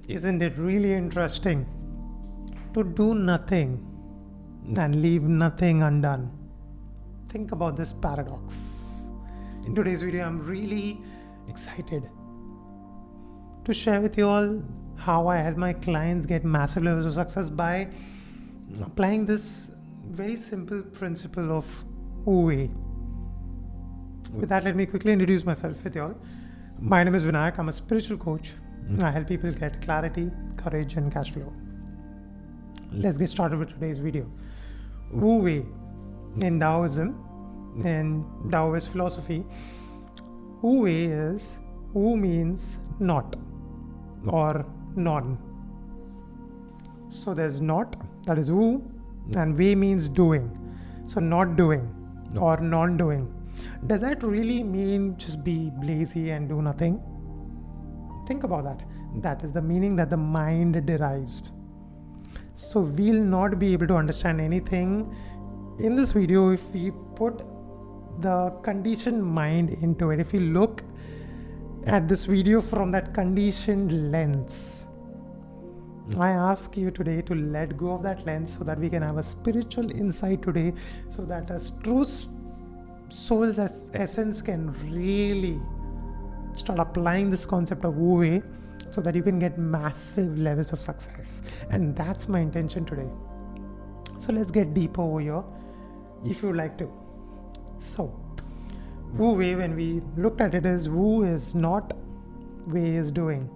Isn't it really interesting to do nothing and leave nothing undone? Think about this paradox. In today's video, I'm really excited to share with you all how I help my clients get massive levels of success by applying this very simple principle of Wu Wei. With that, let me quickly introduce myself with you all. My name is Vinayak. I'm a spiritual coach. I help people get clarity, courage, and cash flow. Let's get started with today's video. Wu Wei in Taoism, in Taoist philosophy, Wu Wei is Wu means not or non. So there's not, that is Wu, and Wei means doing. So not doing or non-doing. Does that really mean just be lazy and do nothing? Think about that. That is the meaning that the mind derives. So we'll not be able to understand anything in this video if we put the conditioned mind into it. If we look at this video from that conditioned lens, I ask you today to let go of that lens so that we can have a spiritual insight today, so that a true soul's essence can really start applying this concept of Wu Wei so that you can get massive levels of success. And that's my intention today. So let's get deeper over here if you would like to. So Wu Wei, when we looked at it, is Wu is not, Wei is doing.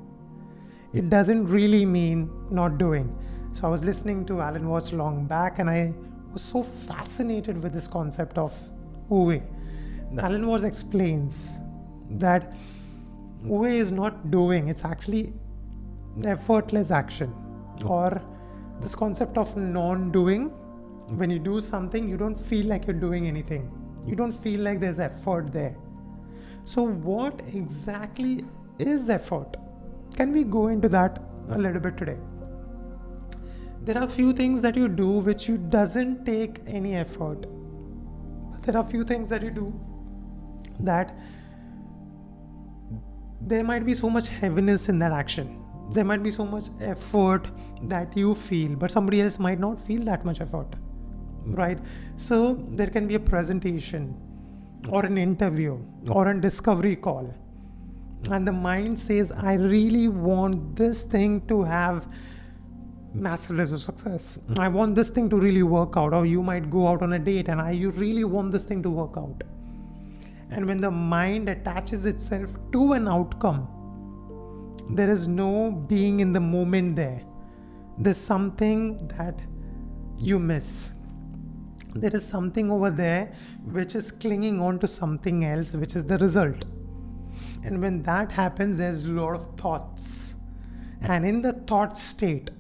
It doesn't really mean not doing. So I was listening to Alan Watts long back and I was so fascinated with this concept of Wu Wei. Alan Watts explains that Wu Wei is not doing, it's actually effortless action, or this concept of non-doing. When you do something, you don't feel like you're doing anything. You don't feel like there's effort there. So what exactly is effort? Can we go into that a little bit today? There are a few things that you do which you doesn't take any effort. But there are a few things that you do that there might be so much heaviness in that action. There might be so much effort that you feel, but somebody else might not feel that much effort, right? So there can be a presentation or an interview or a discovery call, and the mind says, I really want this thing to have massive levels of success. I want this thing to really work out. Or you might go out on a date and you really want this thing to work out. And when the mind attaches itself to an outcome, there is no being in the moment there. There's something that you miss. There is something over there which is clinging on to something else, which is the result. And when that happens, there's a lot of thoughts. And in the thought state,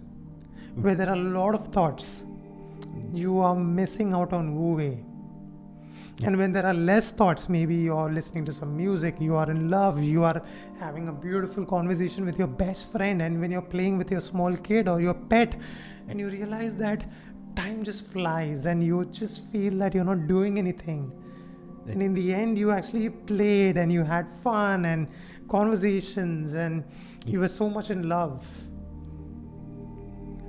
where there are a lot of thoughts, you are missing out on Wu Wei. And when there are less thoughts, maybe you're listening to some music, you are in love, you are having a beautiful conversation with your best friend, and when you're playing with your small kid or your pet, and you realize that time just flies and you just feel that you're not doing anything. And in the end, you actually played and you had fun and conversations and you were so much in love.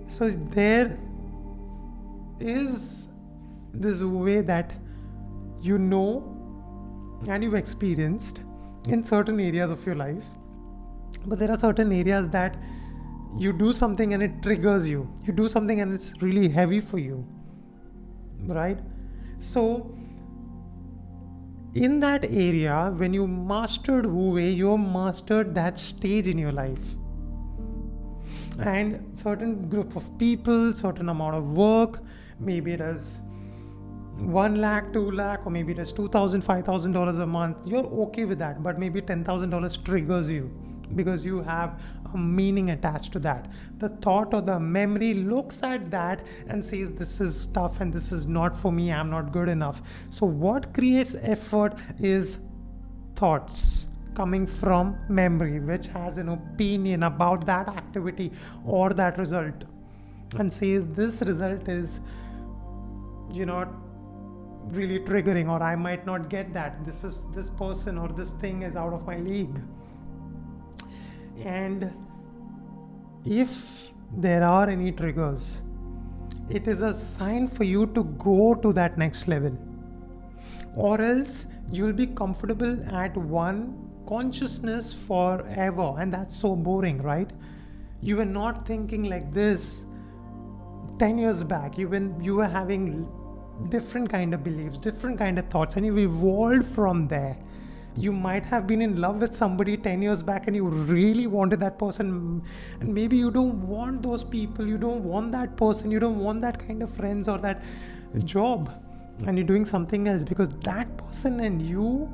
So there is this way that you know and you've experienced in certain areas of your life, but there are certain areas that you do something and it triggers you. You do something and it's really heavy for you, right? So in that area, when you mastered Wu Wei, you mastered that stage in your life. And certain group of people, certain amount of work, maybe it is 1 lakh, 2 lakh, or maybe it is $2,000, $5,000 a month. You're okay with that, but maybe $10,000 triggers you because you have a meaning attached to that. The thought or the memory looks at that and says, this is tough and this is not for me, I'm not good enough. So what creates effort is thoughts coming from memory, which has an opinion about that activity or that result, and says this result is, really triggering, or I might not get that. This person or this thing is out of my league. And If there are any triggers, it is a sign for you to go to that next level, or else you'll be comfortable at one consciousness forever, and that's so boring, right? You were not thinking like this 10 years back. You were having different kind of beliefs, different kind of thoughts, and you evolved from there. You might have been in love with somebody 10 years back and you really wanted that person, and maybe you don't want those people, you don't want that person, you don't want that kind of friends or that job, and you're doing something else because that person and you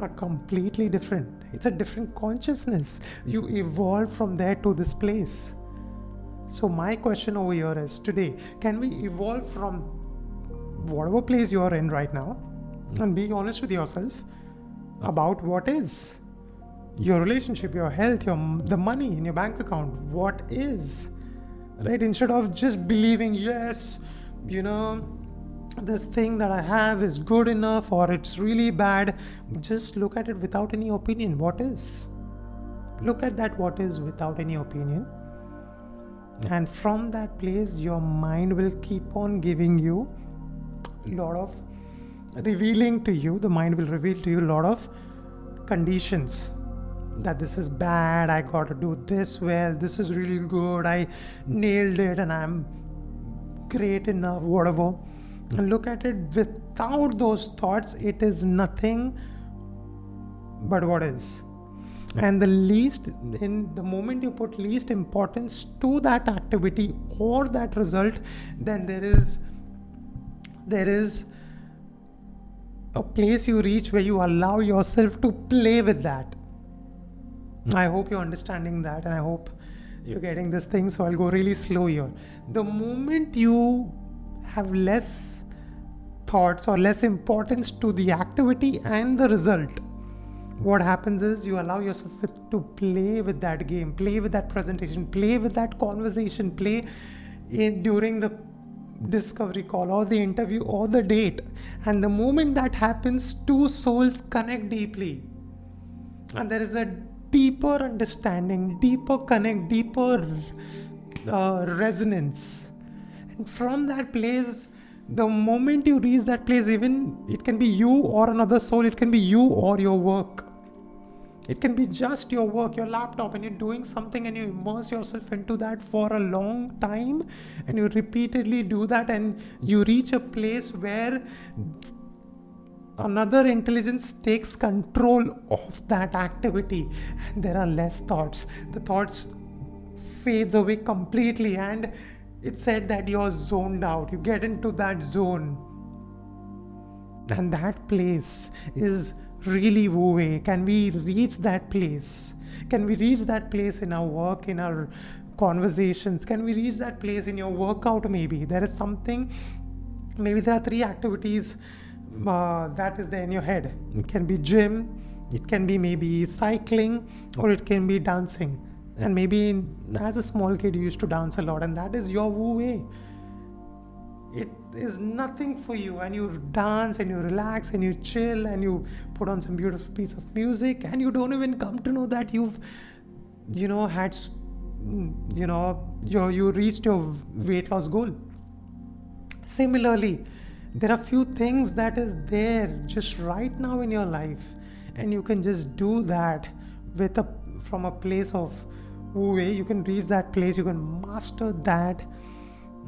are completely different. It's a different consciousness. You evolve from there to this place. So my question over here is, today, can we evolve from whatever place you are in right now and be honest with yourself about what is your relationship, your health, the money in your bank account, what is, right? Instead of just believing, yes, this thing that I have is good enough or it's really bad. Just look at it without any opinion. What is? Look at that what is without any opinion. And from that place, your mind will keep on giving you a lot of revealing to you. The mind will reveal to you a lot of conditions, that this is bad, I got to do this well, this is really good, I nailed it and I'm great enough, whatever. And look at it without those thoughts. It is nothing but what is. And the moment you put least importance to that activity or that result, then there is a place you reach where you allow yourself to play with that. I hope you're understanding that, and I hope you're getting this thing. So I'll go really slow here. The moment you have less thoughts or less importance to the activity and the result, what happens is you allow yourself to play with that game, play with that presentation, play with that conversation, play during the discovery call or the interview or the date. And the moment that happens, two souls connect deeply, and there is a deeper understanding, deeper connect, deeper resonance. And from that place, the moment you reach that place, even it can be you or another soul, it can be you or your work, it can be just your work, your laptop, and you're doing something and you immerse yourself into that for a long time, and you repeatedly do that, and you reach a place where another intelligence takes control of that activity, and there are less thoughts. The thoughts fades away completely, and it's said that you're zoned out. You get into that zone, and that place is really wu-wei. Can we reach that place? Can we reach that place in our work, in our conversations? Can we reach that place in your workout? Maybe there is something, maybe there are 3 activities that is there in your head. It can be gym, it can be maybe cycling, or it can be dancing. And maybe as a small kid you used to dance a lot, and that is your wu-wei. It is nothing for you, and you dance and you relax and you chill and you put on some beautiful piece of music, and you don't even come to know that you've had you reached your weight loss goal. Similarly, there are few things that is there just right now in your life, and you can just do that from a place of wu-wei. You can reach that place, you can master that,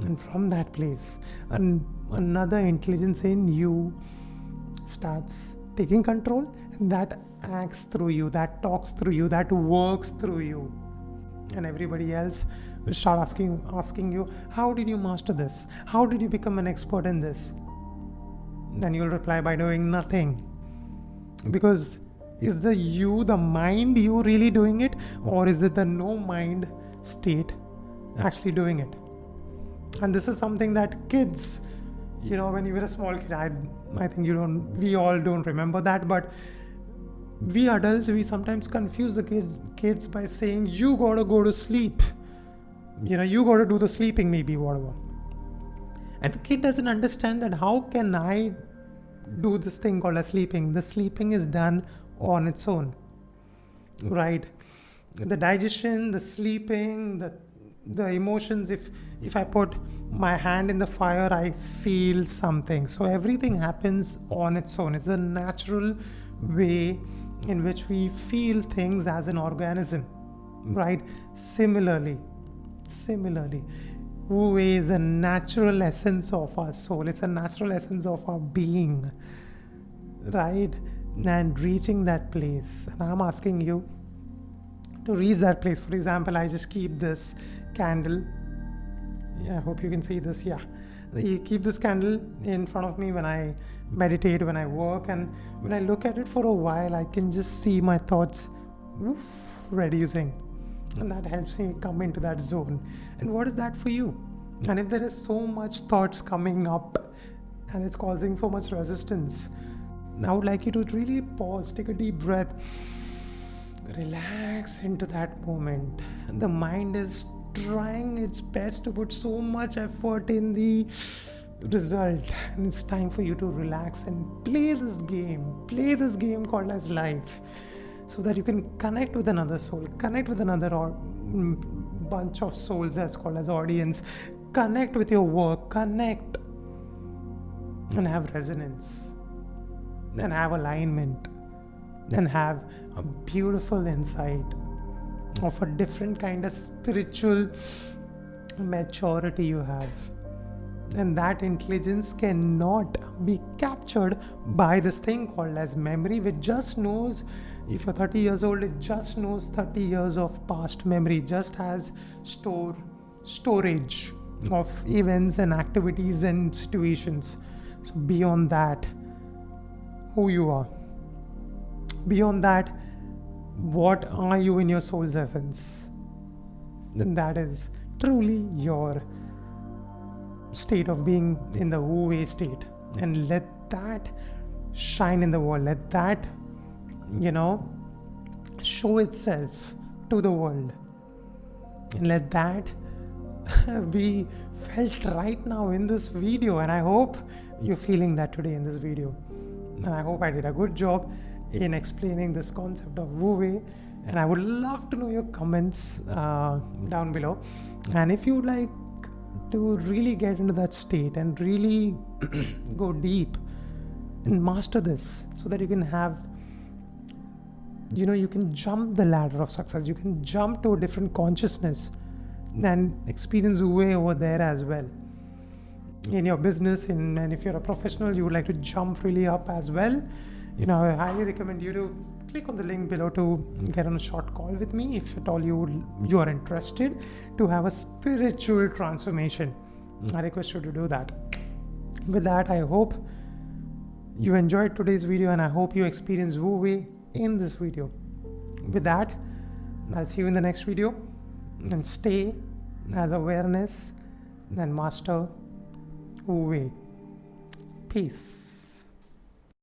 and from that place, another intelligence in you starts taking control, and that acts through you, that talks through you, that works through you, and everybody else will start asking you, how did you master this? How did you become an expert in this? Then you'll reply by doing nothing, because is the mind you really doing it, or is it the no mind state actually doing it? And this is something that kids, when you were a small kid, I think we all don't remember that, but we adults, we sometimes confuse the kids by saying, you gotta go to sleep, you gotta do the sleeping, maybe whatever. And the kid doesn't understand that how can I do this thing called as sleeping? The sleeping is done on its own, right? The digestion, the sleeping, the emotions. If I put my hand in the fire, I feel something. So everything happens on its own. It's a natural way in which we feel things as an organism, right? Similarly, Wu Wei is a natural essence of our soul. It's a natural essence of our being, right? And reaching that place. And I'm asking you to reach that place. For example, I just keep this candle. Yeah, I hope you can see this. Yeah, I keep this candle in front of me when I meditate, when I work, and when I look at it for a while, I can just see my thoughts reducing, and that helps me come into that zone. And what is that for you? And if there is so much thoughts coming up and it's causing so much resistance, I would like you to really pause, take a deep breath, relax into that moment. The mind is trying its best to put so much effort in the result, and it's time for you to relax and play this game called as life, so that you can connect with another soul, connect with another bunch of souls as called as audience, connect with your work, connect and have resonance, and have alignment, and have a beautiful insight of a different kind of spiritual maturity you have. And that intelligence cannot be captured by this thing called as memory, which just knows, if you're 30 years old, it just knows 30 years of past memory, just has storage of events and activities and situations. So beyond that, who you are, beyond that, what are you in your soul's essence? Then that is truly your state of being in the Wu Wei state. And let that shine in the world. Let that, show itself to the world. And let that be felt right now in this video. And I hope you're feeling that today in this video. And I hope I did a good job in explaining this concept of Wu Wei. And I would love to know your comments down below. And if you would like to really get into that state and really go deep and master this, so that you can have, you can jump the ladder of success, you can jump to a different consciousness and experience Wu Wei over there as well in your business. And if you're a professional, you would like to jump really up as well, I highly recommend you to click on the link below to get on a short call with me if at all you are interested to have a spiritual transformation. I request you to do that. With that, I hope you enjoyed today's video, and I hope you experienced Wu Wei in this video. With that, I'll see you in the next video, and stay as awareness and master Wu Wei. Peace.